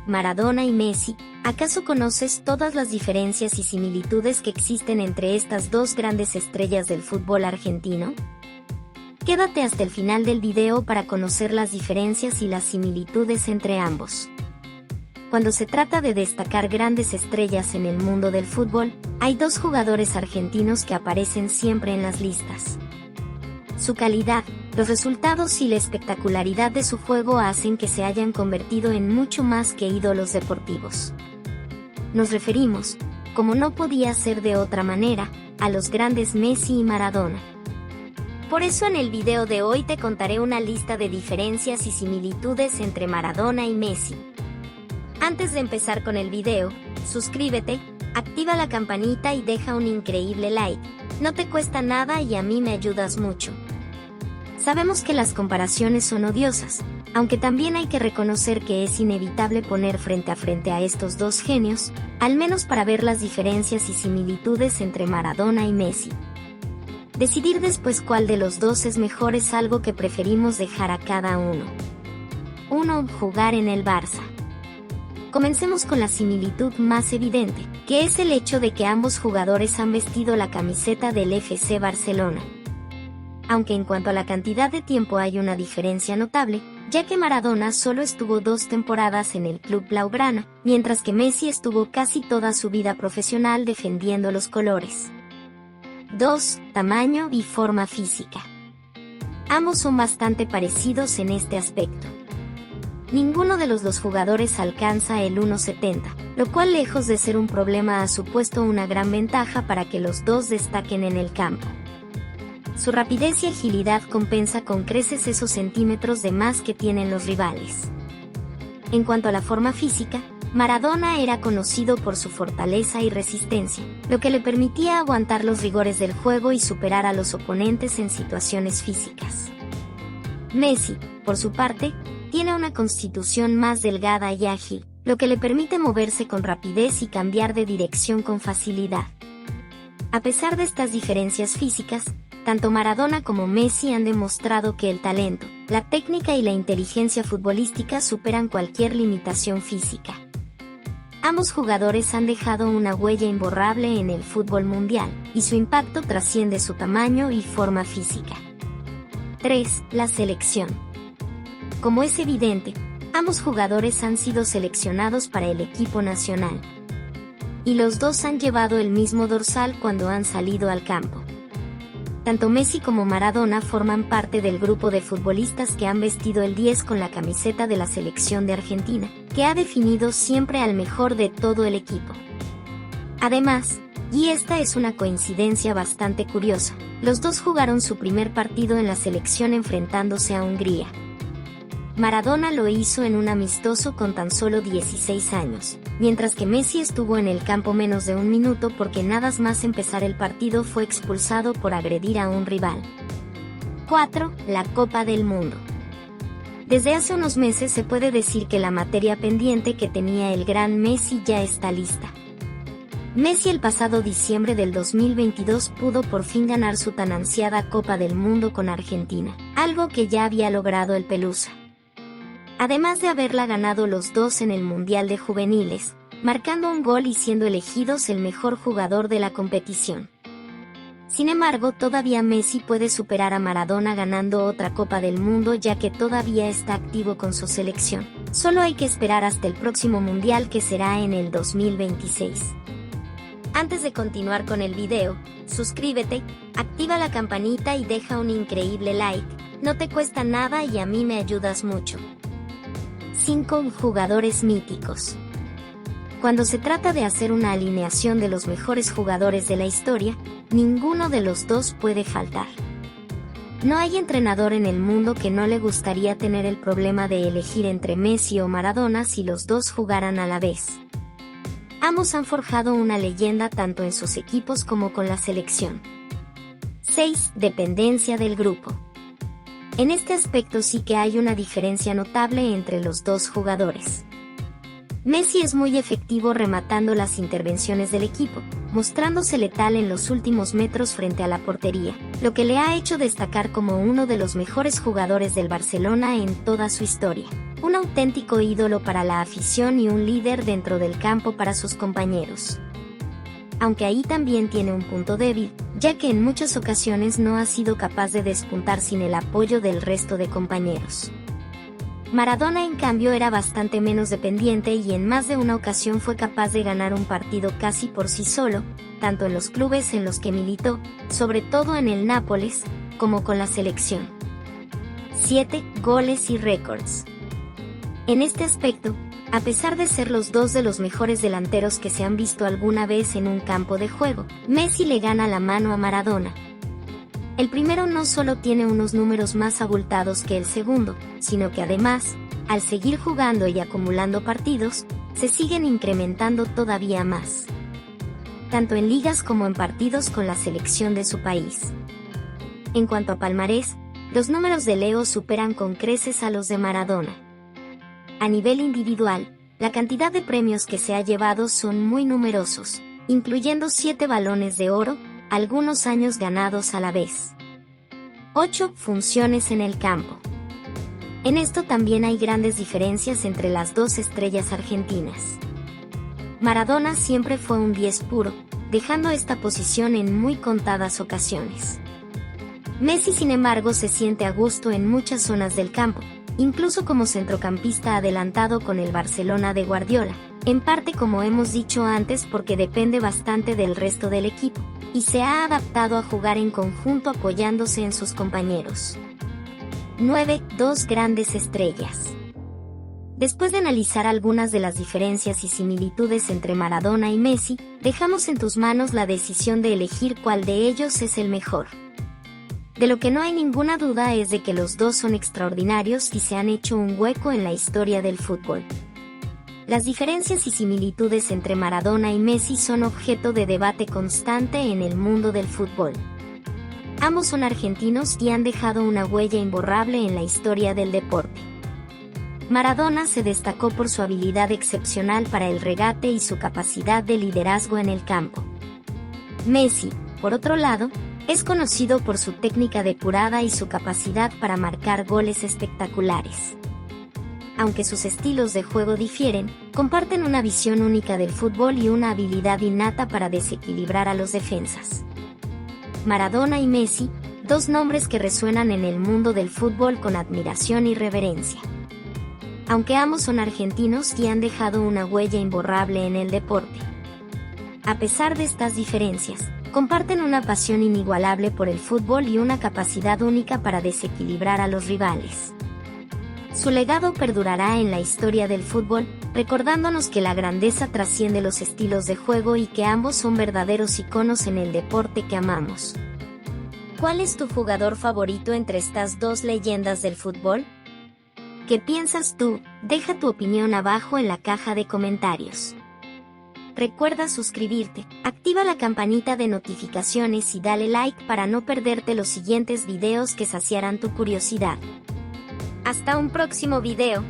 Maradona y Messi. ¿Acaso conoces todas las diferencias y similitudes que existen entre estas dos grandes estrellas del fútbol argentino? Quédate hasta el final del video para conocer las diferencias y las similitudes entre ambos. Cuando se trata de destacar grandes estrellas en el mundo del fútbol, hay dos jugadores argentinos que aparecen siempre en las listas. Su calidad, los resultados y la espectacularidad de su juego hacen que se hayan convertido en mucho más que ídolos deportivos. Nos referimos, como no podía ser de otra manera, a los grandes Messi y Maradona. Por eso en el video de hoy te contaré una lista de diferencias y similitudes entre Maradona y Messi. Antes de empezar con el video, suscríbete, activa la campanita y deja un increíble like. No te cuesta nada y a mí me ayudas mucho. Sabemos que las comparaciones son odiosas, aunque también hay que reconocer que es inevitable poner frente a estos dos genios, al menos para ver las diferencias y similitudes entre Maradona y Messi. Decidir después cuál de los dos es mejor es algo que preferimos dejar a cada uno. 1. Jugar en el Barça. Comencemos con la similitud más evidente, que es el hecho de que ambos jugadores han vestido la camiseta del FC Barcelona. Aunque en cuanto a la cantidad de tiempo hay una diferencia notable, ya que Maradona solo estuvo 2 temporadas en el club blaugrana, mientras que Messi estuvo casi toda su vida profesional defendiendo los colores. 2. Tamaño y forma física. Ambos son bastante parecidos en este aspecto. Ninguno de los dos jugadores alcanza el 1,70, lo cual lejos de ser un problema ha supuesto una gran ventaja para que los dos destaquen en el campo. Su rapidez y agilidad compensa con creces esos centímetros de más que tienen los rivales. En cuanto a la forma física, Maradona era conocido por su fortaleza y resistencia, lo que le permitía aguantar los rigores del juego y superar a los oponentes en situaciones físicas. Messi, por su parte, tiene una constitución más delgada y ágil, lo que le permite moverse con rapidez y cambiar de dirección con facilidad. A pesar de estas diferencias físicas, tanto Maradona como Messi han demostrado que el talento, la técnica y la inteligencia futbolística superan cualquier limitación física. Ambos jugadores han dejado una huella imborrable en el fútbol mundial, y su impacto trasciende su tamaño y forma física. 3. La selección. Como es evidente, ambos jugadores han sido seleccionados para el equipo nacional. Y los dos han llevado el mismo dorsal cuando han salido al campo. Tanto Messi como Maradona forman parte del grupo de futbolistas que han vestido el 10 con la camiseta de la selección de Argentina, que ha definido siempre al mejor de todo el equipo. Además, y esta es una coincidencia bastante curiosa, los dos jugaron su primer partido en la selección enfrentándose a Hungría. Maradona lo hizo en un amistoso con tan solo 16 años, mientras que Messi estuvo en el campo menos de un minuto porque nada más empezar el partido fue expulsado por agredir a un rival. 4. La Copa del Mundo. Desde hace unos meses se puede decir que la materia pendiente que tenía el gran Messi ya está lista. Messi el pasado diciembre del 2022 pudo por fin ganar su tan ansiada Copa del Mundo con Argentina, algo que ya había logrado el Pelusa. Además de haberla ganado los dos en el Mundial de Juveniles, marcando un gol y siendo elegidos el mejor jugador de la competición. Sin embargo, todavía Messi puede superar a Maradona ganando otra Copa del Mundo ya que todavía está activo con su selección. Solo hay que esperar hasta el próximo Mundial que será en el 2026. Antes de continuar con el video, suscríbete, activa la campanita y deja un increíble like. No te cuesta nada y a mí me ayudas mucho. 5. Jugadores míticos. Cuando se trata de hacer una alineación de los mejores jugadores de la historia, ninguno de los dos puede faltar. No hay entrenador en el mundo que no le gustaría tener el problema de elegir entre Messi o Maradona si los dos jugaran a la vez. Ambos han forjado una leyenda tanto en sus equipos como con la selección. 6. Dependencia del grupo. En este aspecto sí que hay una diferencia notable entre los dos jugadores. Messi es muy efectivo rematando las intervenciones del equipo, mostrándose letal en los últimos metros frente a la portería, lo que le ha hecho destacar como uno de los mejores jugadores del Barcelona en toda su historia. un auténtico ídolo para la afición y un líder dentro del campo para sus compañeros. Aunque ahí también tiene un punto débil, ya que en muchas ocasiones no ha sido capaz de despuntar sin el apoyo del resto de compañeros. Maradona, en cambio, era bastante menos dependiente y en más de una ocasión fue capaz de ganar un partido casi por sí solo, tanto en los clubes en los que militó, sobre todo en el Nápoles, como con la selección. 7. Goles y récords. En este aspecto, a pesar de ser los dos de los mejores delanteros que se han visto alguna vez en un campo de juego, Messi le gana la mano a Maradona. El primero no solo tiene unos números más abultados que el segundo, sino que además, al seguir jugando y acumulando partidos, se siguen incrementando todavía más. Tanto en ligas como en partidos con la selección de su país. En cuanto a palmarés, los números de Leo superan con creces a los de Maradona. A nivel individual, la cantidad de premios que se ha llevado son muy numerosos, incluyendo 7 balones de oro, algunos años ganados a la vez. 8. Funciones en el campo. En esto también hay grandes diferencias entre las dos estrellas argentinas. Maradona siempre fue un 10 puro, dejando esta posición en muy contadas ocasiones. Messi, sin embargo, se siente a gusto en muchas zonas del campo, incluso como centrocampista adelantado con el Barcelona de Guardiola, en parte, como hemos dicho antes, porque depende bastante del resto del equipo, y se ha adaptado a jugar en conjunto apoyándose en sus compañeros. 9. Dos grandes estrellas. Después de analizar algunas de las diferencias y similitudes entre Maradona y Messi, dejamos en tus manos la decisión de elegir cuál de ellos es el mejor. De lo que no hay ninguna duda es de que los dos son extraordinarios y se han hecho un hueco en la historia del fútbol. Las diferencias y similitudes entre Maradona y Messi son objeto de debate constante en el mundo del fútbol. Ambos son argentinos y han dejado una huella imborrable en la historia del deporte. Maradona se destacó por su habilidad excepcional para el regate y su capacidad de liderazgo en el campo. Messi, por otro lado, es conocido por su técnica depurada y su capacidad para marcar goles espectaculares. Aunque sus estilos de juego difieren, comparten una visión única del fútbol y una habilidad innata para desequilibrar a los defensas. Maradona y Messi, dos nombres que resuenan en el mundo del fútbol con admiración y reverencia. Aunque ambos son argentinos y han dejado una huella imborrable en el deporte. A pesar de estas diferencias, comparten una pasión inigualable por el fútbol y una capacidad única para desequilibrar a los rivales. Su legado perdurará en la historia del fútbol, recordándonos que la grandeza trasciende los estilos de juego y que ambos son verdaderos iconos en el deporte que amamos. ¿Cuál es tu jugador favorito entre estas dos leyendas del fútbol? ¿Qué piensas tú? Deja tu opinión abajo en la caja de comentarios. Recuerda suscribirte, activa la campanita de notificaciones y dale like para no perderte los siguientes videos que saciarán tu curiosidad. Hasta un próximo video.